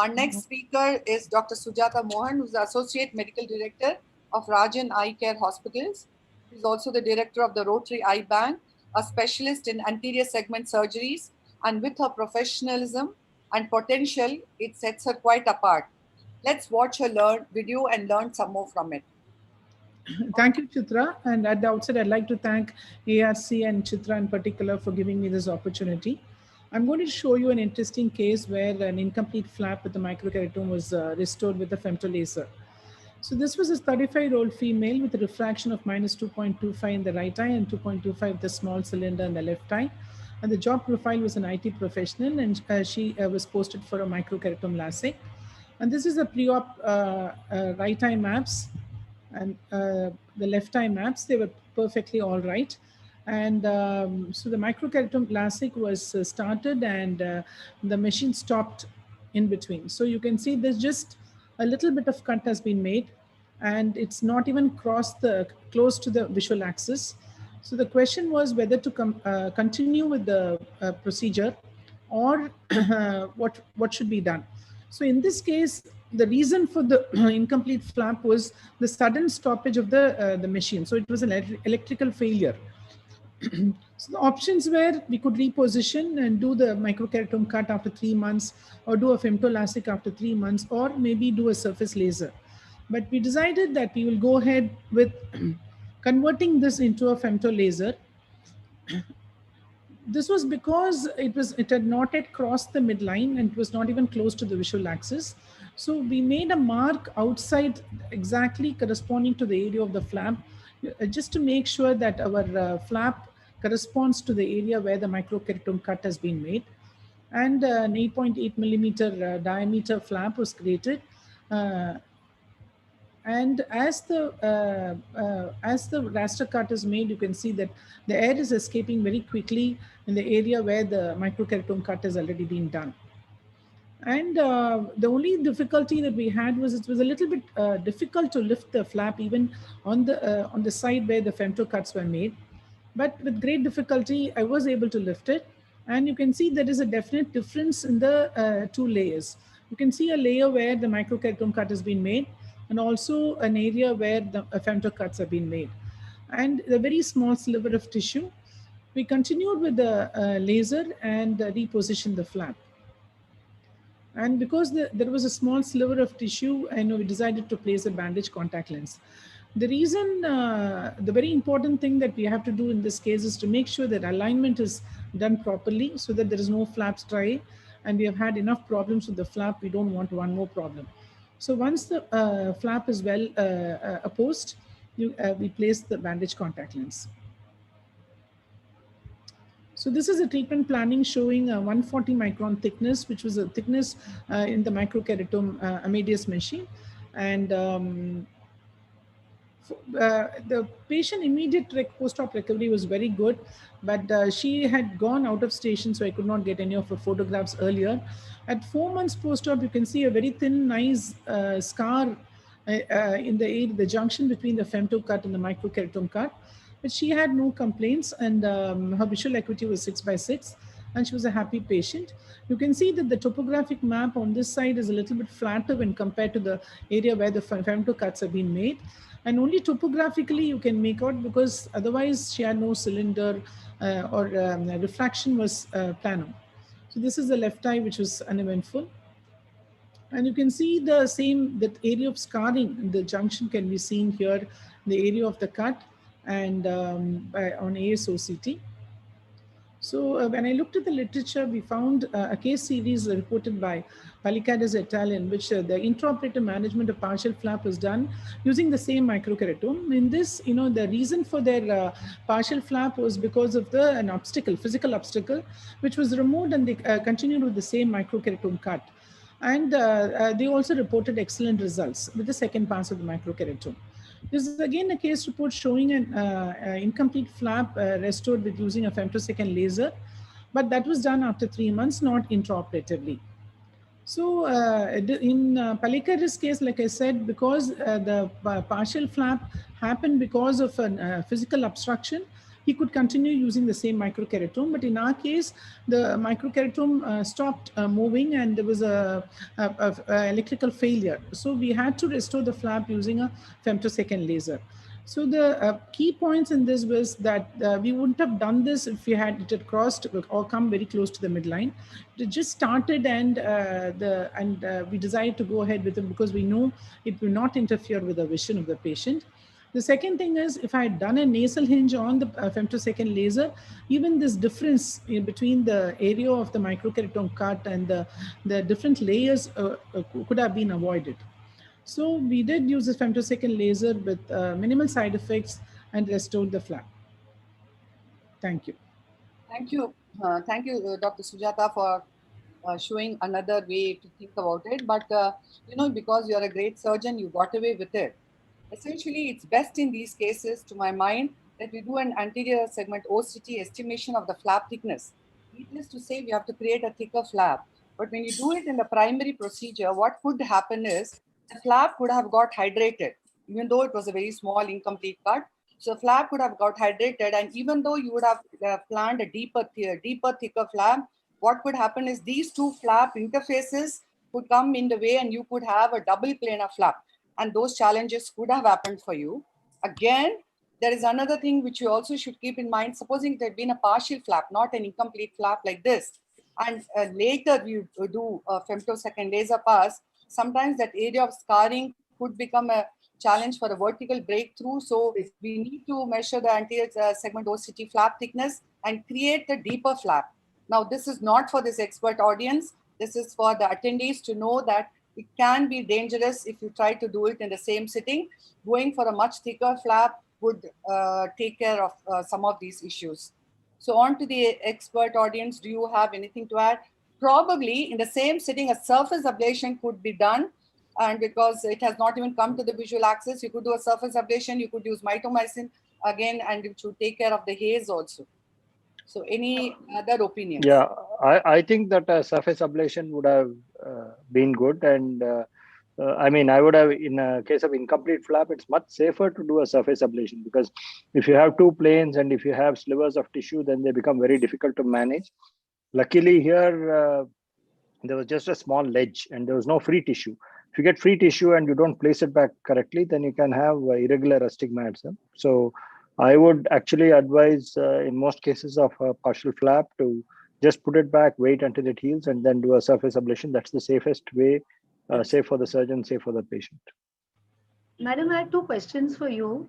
Our next speaker is Dr. Sujata Mohan, who's the Associate Medical Director of Rajan Eye Care Hospitals. She's also the Director of the Rotary Eye Bank, a specialist in anterior segment surgeries, and with her professionalism and potential, it sets her quite apart. Let's watch her video and learn some more from it. Thank you, Chitra. And at the outset, I'd like to thank ARC and Chitra in particular for giving me this opportunity. I'm going to show you an interesting case where an incomplete flap with the microkeratome was restored with a femtolaser. So this was a 35-year-old female with a refraction of minus 2.25 in the right eye and 2.25 the small cylinder in the left eye. And the job profile was an IT professional, and she was posted for a microkeratome LASIK. And this is a pre-op right eye maps and the left eye maps. They were perfectly all right. And so the microkeratome LASIK was started, and the machine stopped in between. So you can see there's just a little bit of cut has been made, and it's not even close to the visual axis. So the question was whether to continue with the procedure, or what should be done. So in this case, the reason for the incomplete flap was the sudden stoppage of the machine. So it was an electrical failure. So the options were we could reposition and do the microkeratome cut after 3 months, or do a femtolasic after 3 months, or maybe do a surface laser. But we decided that we will go ahead with converting this into a femtolaser. This was because it had not yet crossed the midline, and it was not even close to the visual axis. So we made a mark outside exactly corresponding to the area of the flap, just to make sure that our flap corresponds to the area where the microkeratome cut has been made. And an 8.8 millimeter diameter flap was created. And as the raster cut is made, you can see that the air is escaping very quickly in the area where the microkeratome cut has already been done. And the only difficulty that we had was it was a little bit difficult to lift the flap even on the side where the femto cuts were made. But with great difficulty, I was able to lift it. And you can see there is a definite difference in the two layers. You can see a layer where the microkeratome cut has been made, and also an area where the femto cuts have been made. And a very small sliver of tissue. We continued with the laser and repositioned the flap. And because there was a small sliver of tissue, we decided to place a bandage contact lens. The reason, the very important thing that we have to do in this case is to make sure that alignment is done properly, so that there is no flap stray, and we have had enough problems with the flap. We don't want one more problem. So once the flap is well opposed, we place the bandage contact lens. So this is a treatment planning showing a 140 micron thickness, which was a thickness in the microkeratome Amadeus machine. And the patient immediate post-op recovery was very good, but she had gone out of station, so I could not get any of her photographs earlier. At 4 months post-op, you can see a very thin, nice scar in the junction between the femto cut and the microkeratome cut. But she had no complaints, and her visual acuity was 6/6, and she was a happy patient. You can see that the topographic map on this side is a little bit flatter when compared to the area where the femto cuts have been made. And only topographically you can make out, because otherwise she had no cylinder or refraction was plano. So this is the left eye, which was uneventful. And you can see that area of scarring, the junction can be seen here, the area of the cut, and on ASOCT. So when I looked at the literature, we found a case series reported by Palikadis et al., in which the intraoperative management of partial flap was done using the same microkeratome. In this, the reason for their partial flap was because of an obstacle, physical obstacle, which was removed, and they continued with the same microkeratome cut. And they also reported excellent results with the second pass of the microkeratome. This is again a case report showing an incomplete flap restored with using a femtosecond laser, but that was done after 3 months, not intraoperatively. So in Palikadis' case, like I said, because the partial flap happened because of a physical obstruction, he could continue using the same microkeratome. But in our case, the microkeratome stopped moving, and there was a electrical failure. So we had to restore the flap using a femtosecond laser. So the key points in this was that we wouldn't have done this if we had it had crossed or come very close to the midline. It just started, and we decided to go ahead with it because we know it will not interfere with the vision of the patient. The second thing is, if I had done a nasal hinge on the femtosecond laser, even this difference in between the area of the microkeratome cut and the different layers could have been avoided. So we did use this femtosecond laser with minimal side effects and restored the flap. Thank you. Thank you. Thank you, Dr. Sujata, for showing another way to think about it. But, you know, because you're a great surgeon, you got away with it. Essentially, it's best in these cases, to my mind, that we do an anterior segment OCT estimation of the flap thickness. Needless to say, we have to create a thicker flap. But when you do it in the primary procedure, what could happen is the flap could have got hydrated, even though it was a very small, incomplete cut. So flap could have got hydrated, and even though you would have planned a deeper, thicker flap, what could happen is these two flap interfaces could come in the way, and you could have a double planar flap. And those challenges could have happened for you. Again, there is another thing which you also should keep in mind. Supposing it had been a partial flap, not an incomplete flap like this, and later you do a femtosecond laser pass, sometimes that area of scarring could become a challenge for a vertical breakthrough. So we need to measure the anterior segment OCT flap thickness and create the deeper flap. Now, this is not for this expert audience. This is for the attendees to know that it can be dangerous if you try to do it in the same sitting. Going for a much thicker flap would take care of some of these issues. So on to the expert audience, do you have anything to add? Probably in the same sitting, a surface ablation could be done. And because it has not even come to the visual axis, you could do a surface ablation, you could use mitomycin again, and it should take care of the haze also. So any other opinions? Yeah, I think that a surface ablation would have been good. And I mean, I would have, in a case of incomplete flap, it's much safer to do a surface ablation, because if you have two planes and if you have slivers of tissue, then they become very difficult to manage. Luckily here, there was just a small ledge and there was no free tissue. If you get free tissue and you don't place it back correctly, then you can have irregular astigmatism. So I would actually advise in most cases of a partial flap to just put it back, wait until it heals, and then do a surface ablation. That's the safest way, safe for the surgeon, safe for the patient. Madam, I have two questions for you.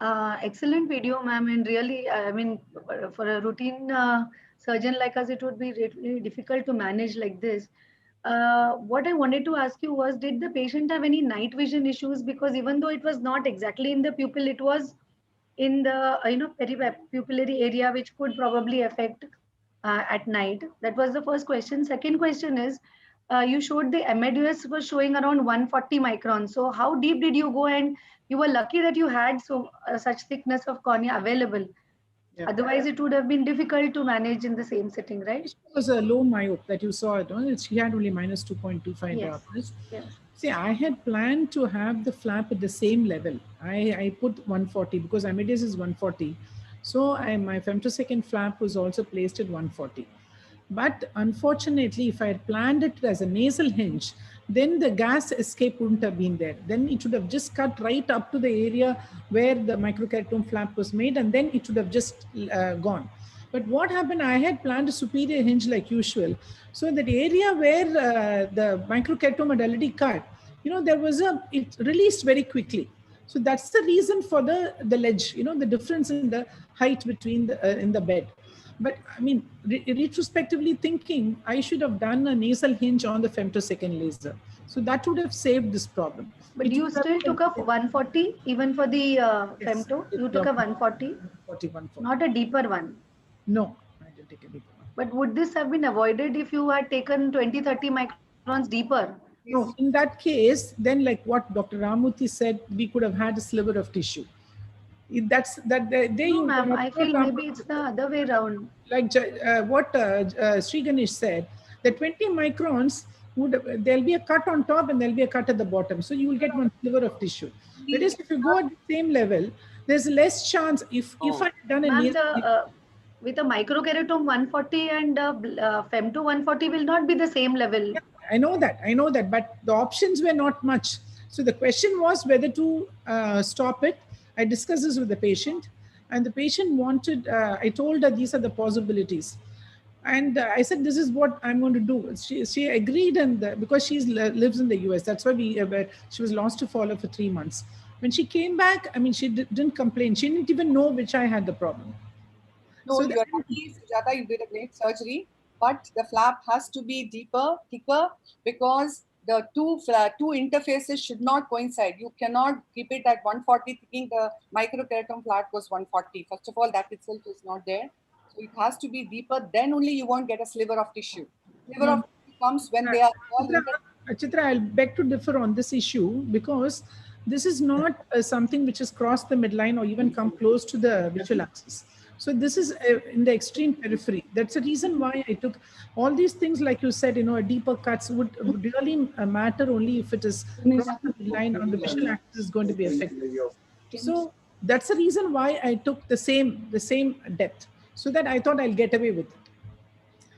Excellent video, ma'am, and really, I mean, for a routine surgeon like us, it would be really difficult to manage like this. What I wanted to ask you was, did the patient have any night vision issues? Because even though it was not exactly in the pupil, it was in the peripupillary area, which could probably affect at night. That was the first question. Second question is, you showed the MADS was showing around 140 microns. So how deep did you go? And you were lucky that you had such thickness of cornea available. Yeah. Otherwise, it would have been difficult to manage in the same setting, right? It was a low myope that you saw. She had only minus 2.25 diopters. Yes. See, I had planned to have the flap at the same level. I put 140 because MADS is 140. So my femtosecond flap was also placed at 140. But unfortunately, if I had planned it as a nasal hinge, then the gas escape wouldn't have been there. Then it would have just cut right up to the area where the microkeratome flap was made, and then it would have just gone. But what happened, I had planned a superior hinge like usual. So that area where the microkeratome had already cut, there was it released very quickly. So that's the reason for the ledge, the difference in the height between in the bed. But I mean, retrospectively thinking, I should have done a nasal hinge on the femtosecond laser. So that would have saved this problem. But you still took a 140 even for the femto? You took a 140? 140. Not a deeper one? No, I didn't take a deeper one. But would this have been avoided if you had taken 20-30 microns deeper? No, in that case, then like what Dr. Ramurthy said, we could have had a sliver of tissue. No, ma'am, I feel maybe it's the other way around. Like what Sri Ganesh said, the 20 microns, there'll be a cut on top and there'll be a cut at the bottom. So you will get one sliver of tissue. That is, if you go at the same level, there's less chance if I had done a Ma'am, nasal, with a microkeratome 140 and femto 140 will not be the same level. I know that, but the options were not much. So the question was whether to stop it. I discussed this with the patient, and the patient wanted, I told her these are the possibilities. And I said, this is what I'm going to do. She agreed, and because she lives in the US, that's why she was lost to follow for 3 months. When she came back, I mean, she didn't complain. She didn't even know which I had the problem. No, So you're lucky, Sujata, you did a great surgery, but the flap has to be deeper, thicker, because the two interfaces should not coincide. You cannot keep it at 140 thinking the microkeratome flap was 140. First of all, that itself is not there. So it has to be deeper, then only you won't get a sliver of tissue. Sliver of tissue comes when they are all Chitra, I'll beg to differ on this issue, because this is not something which has crossed the midline or even come close to the visual axis. So this is in the extreme periphery. That's the reason why I took all these things, like you said, a deeper cuts would really matter only if it is crossed the midline on the visual axis is going to be affected. So that's the reason why I took the same depth, so that I thought I'll get away with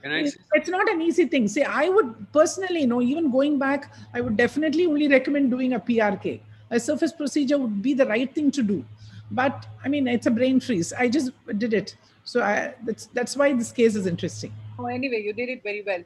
it. It's not an easy thing. See, I would personally, even going back, I would definitely only recommend doing a PRK. A surface procedure would be the right thing to do. But I mean, it's a brain freeze. I just did it. So that's why this case is interesting. Oh, anyway, you did it very well.